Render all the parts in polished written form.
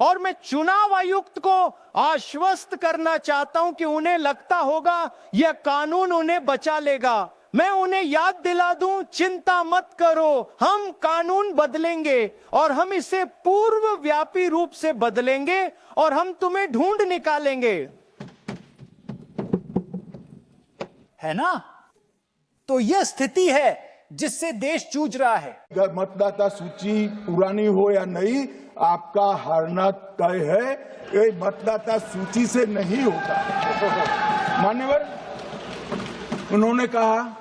और मैं चुनाव आयुक्त को आश्वस्त करना चाहता हूं कि उन्हें लगता होगा यह कानून उन्हें बचा लेगा। मैं उन्हें याद दिला दूं, चिंता मत करो, हम कानून बदलेंगे और हम इसे पूर्व व्यापी रूप से बदलेंगे और हम तुम्हें ढूंढ निकालेंगे। है ना? तो यह स्थिति है जिससे देश जूझ रहा है। अगर मतदाता सूची पुरानी हो या नहीं, आपका हारना तय है। ये मतदाता सूची से नहीं होता। मान्यवर, उन्होंने कहा,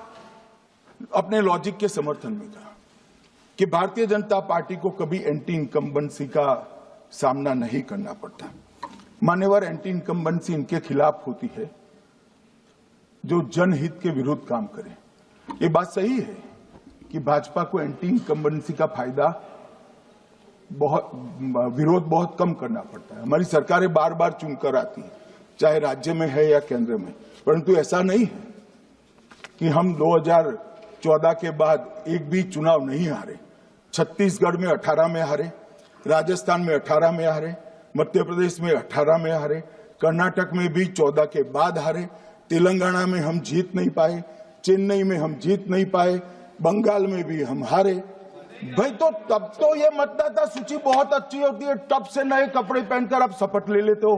अपने लॉजिक के समर्थन में कहा कि भारतीय जनता पार्टी को कभी एंटी इनकम्बेंसी का सामना नहीं करना पड़ता। मान्यवर, एंटी इनकम्बेंसी इनके खिलाफ होती है जो जनहित के विरुद्ध काम करे। ये बात सही है कि भाजपा को एंटी इनकम्बेंसी का फायदा विरोध बहुत कम करना पड़ता है। हमारी सरकारें बार बार चुनकर आती हैं, चाहे राज्य में है या केंद्र में, परंतु ऐसा नहीं है कि हम 2014 के बाद एक भी चुनाव नहीं हारे। छत्तीसगढ़ में 18 में हारे, राजस्थान में 18 में हारे, मध्य प्रदेश में 18 में हारे, कर्नाटक में भी 14 के बाद हारे, तेलंगाना में हम जीत नहीं पाए, चेन्नई में हम जीत नहीं पाए, बंगाल में भी हम हारे। भाई तो तब तो ये मतदाता सूची बहुत अच्छी होती है, तब से नए कपड़े पहनकर आप शपथ ले लेते हो।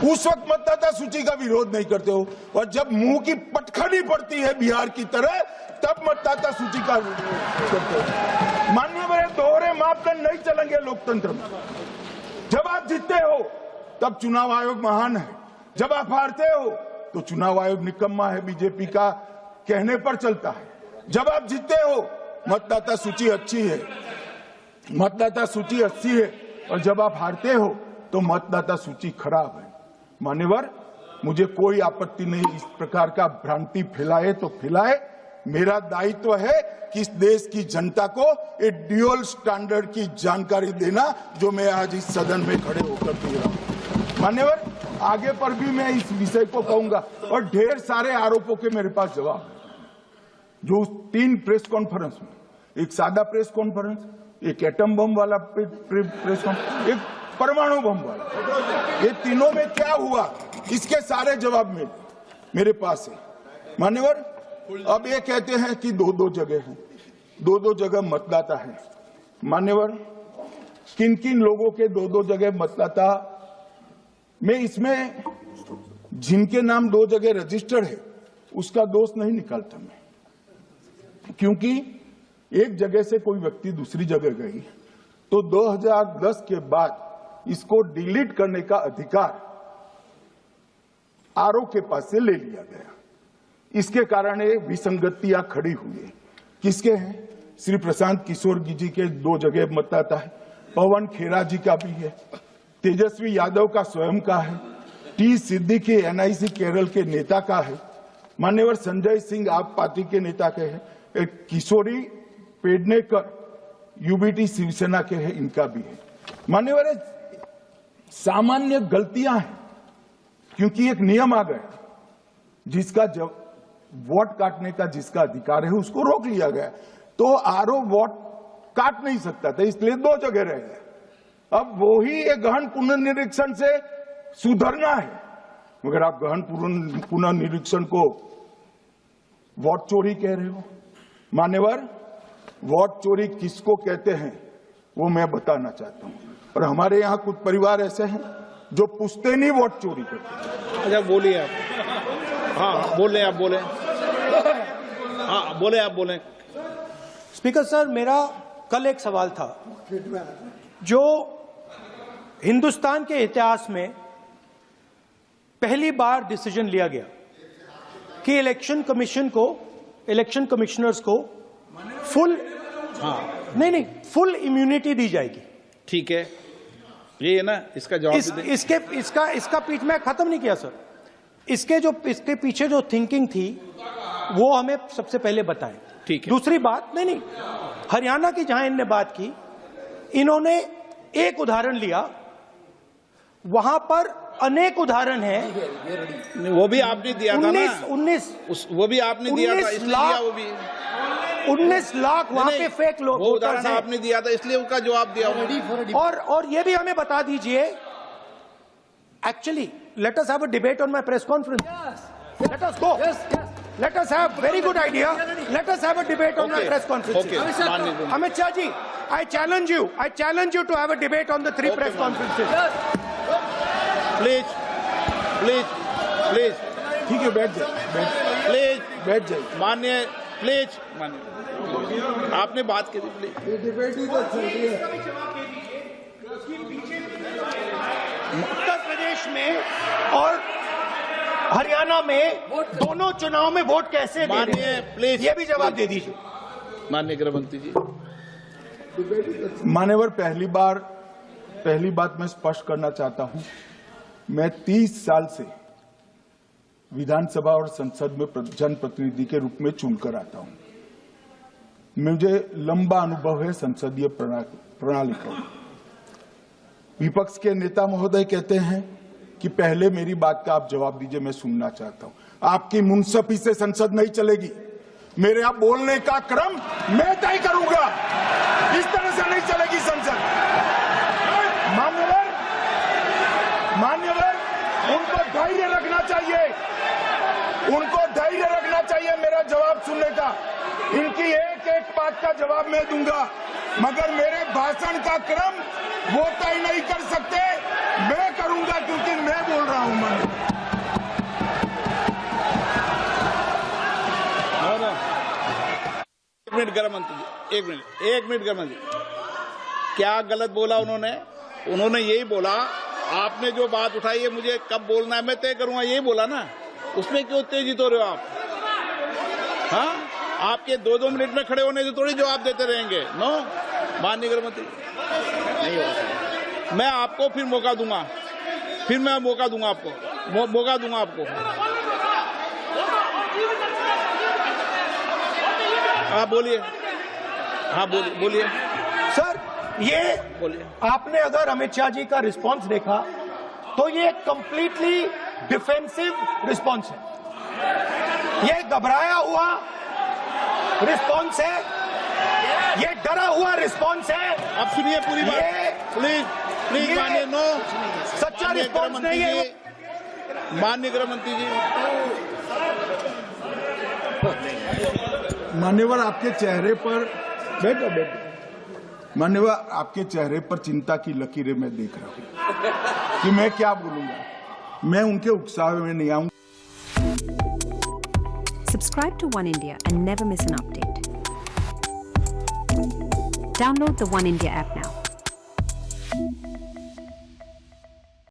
उस वक्त मतदाता सूची का विरोध नहीं करते हो, और जब मुंह की पटखनी पड़ती है बिहार की तरह, तब मतदाता सूची का विरोध करते हो। माननीय मेरे दोहरे मापदंड नहीं चलेंगे लोकतंत्र में। जब आप जीतते हो तब चुनाव आयोग महान है, जब आप हारते हो तो चुनाव आयोग निकम्मा है, बीजेपी का कहने पर चलता है। जब आप जीतते हो मतदाता सूची अच्छी है, मतदाता सूची अच्छी है, और जब आप हारते हो तो मतदाता सूची खराब है। मान्यवर, मुझे कोई आपत्ति नहीं, इस प्रकार का भ्रांति फैलाए तो फैलाए। मेरा दायित्व है कि इस देश की जनता को एक ड्यूअल स्टैंडर्ड की जानकारी देना, जो मैं आज इस सदन में खड़े होकर दे रहा हूं। मान्यवर, आगे पर भी मैं इस विषय को कहूंगा, और ढेर सारे आरोपों के मेरे पास जवाब है। जो 3 प्रेस कॉन्फ्रेंस में, एक सादा प्रेस कॉन्फ्रेंस, एक एटम बम वाला प्रेस कॉन्फ्रेंस, एक परमाणु बम वाला, ये तीनों में क्या हुआ, इसके सारे जवाब में मेरे पास है। मान्यवर, अब ये कहते हैं कि 2-2 जगह है, 2-2 जगह मतदाता है। मान्यवर, किन किन लोगों के 2-2 जगह मतदाता में, इसमें जिनके नाम 2 जगह रजिस्टर्ड है उसका दोष नहीं निकालता मैं, क्योंकि एक जगह से कोई व्यक्ति दूसरी जगह गई तो 2010 के बाद इसको डिलीट करने का अधिकार आरओ के पास से ले लिया गया। इसके कारण ये विसंगतियां खड़ी हुई है। किसके हैं? श्री प्रशांत किशोर जी के 2 जगह मतदाता है, पवन खेरा जी का भी है, तेजस्वी यादव का स्वयं का है, टी सिद्दीकी एनआईसी केरल के नेता का है, मान्यवर संजय सिंह आप पार्टी के नेता के हैं, एक किशोरी पेडनेकर यूबीटी शिवसेना के हैं, इनका भी है। मान्यवर, सामान्य गलतियां हैं, क्योंकि एक नियम आ गया, जिसका जब वोट काटने का जिसका अधिकार है उसको रोक लिया गया, तो आरओ वोट काट नहीं सकता था, इसलिए 2 जगह रह गए। अब वो ही एक गहन पुनर्निरीक्षण से सुधरना है, मगर आप गहन पुनर्निरीक्षण को वोट चोरी कह रहे हो। मान्यवर, वोट चोरी किसको कहते हैं वो मैं बताना चाहता हूं, और हमारे यहां कुछ परिवार ऐसे हैं जो पुश्तैनी वोट चोरी करते हैं। अच्छा, बोलिए आप। हाँ, बोले आप, बोले। हाँ, बोले आप, बोले। स्पीकर सर, मेरा कल एक सवाल था, जो हिंदुस्तान के इतिहास में पहली बार डिसीजन लिया गया कि इलेक्शन कमिश्नर्स को फुल फुल इम्यूनिटी दी जाएगी। ठीक है, ये है ना, इसका जवाब इसका पीछ में खत्म नहीं किया सर। इसके पीछे जो थिंकिंग थी वो हमें सबसे पहले बताएं। ठीक है। दूसरी बात, नहीं, हरियाणा की जहां इन्होंने बात की, इन्होंने एक उदाहरण लिया, वहां पर अनेक उदाहरण हैं। वो भी आपने दिया था ना, 19 वो भी आपने दिया था, इसलिए वो भी 19 लाख वहां पे नहीं, फेक लोग वो वोटर्स उदाहरण हैं। आपने दिया था इसलिए उसका जवाब दिया उन्होंने। और ये भी हमें बता दीजिए, actually let us have a debate on my press conference. Let us go, let us have very good idea, let us have a debate on my press conference. Okay, Amit Shah ji, I challenge you to have a debate on the 3 press conferences. Please please please ठीक है, बैठ जाए, please बैठ जाए। माननीय, please माननीय, आपने बात की थी, प्लीज। उत्तर प्रदेश में और हरियाणा में दोनों चुनाव में वोट कैसे दे रहे माननीय, हैं? प्लीज ये भी जवाब दे दीजिए। माननीय गृह मंत्री जी। मान्यवर, पहली बात मैं स्पष्ट करना चाहता हूं, मैं 30 साल से विधानसभा और संसद में जनप्रतिनिधि के रूप में चुनकर आता हूं। मुझे लंबा अनुभव है संसदीय प्रणाली का। विपक्ष के नेता महोदय कहते हैं कि पहले मेरी बात का आप जवाब दीजिए, मैं सुनना चाहता हूं। आपकी मुनसफी से संसद नहीं चलेगी। मेरे आप बोलने का क्रम मैं तय करूंगा, इस तरह से नहीं चलेगी संसद। मान्यवर, उनको धैर्य रखना चाहिए, उनको धैर्य रखना चाहिए मेरा जवाब सुनने का। इनकी एक एक बात का जवाब मैं दूंगा, मगर मेरे भाषण का क्रम वो तय नहीं कर सकते, मैं करूंगा, क्योंकि मैं बोल रहा हूं। मान्यवर, एक मिनट गृह मंत्री जी, एक मिनट गृह मंत्री, क्या गलत बोला उन्होंने? उन्होंने यही बोला, आपने जो बात उठाई है मुझे कब बोलना है मैं तय करूंगा, यही बोला ना। उसमें क्यों उत्तेजित हो रहे हो आप? हाँ, आपके 2-2 मिनट में खड़े होने से थोड़ी जवाब देते रहेंगे। नो, माननीय गृह मंत्री, नहीं हो सकता। मैं आपको फिर मौका दूंगा, मौका दूंगा आपको। आप बोलिए, हाँ बोलिए सर, ये बोलिए। आपने अगर अमित शाह जी का रिस्पांस देखा तो ये कंप्लीटली डिफेंसिव रिस्पांस है। ये घबराया हुआ रिस्पांस है, ये डरा हुआ रिस्पांस है। अब सुनिए पूरी बात, प्लीज मानिए। नो, सच्चा रिस्पांस नहीं है। माननीय गृह मंत्री जी, मान्यवर, आपके चेहरे पर बैठो। मान्यवर, आपके चेहरे पर चिंता की लकीरें मैं देख रहा हूं कि मैं क्या बोलूंगा। मैं उनके उकसावे में नहीं आऊंगा। Subscribe to One India and never miss an update. Download the One India app now.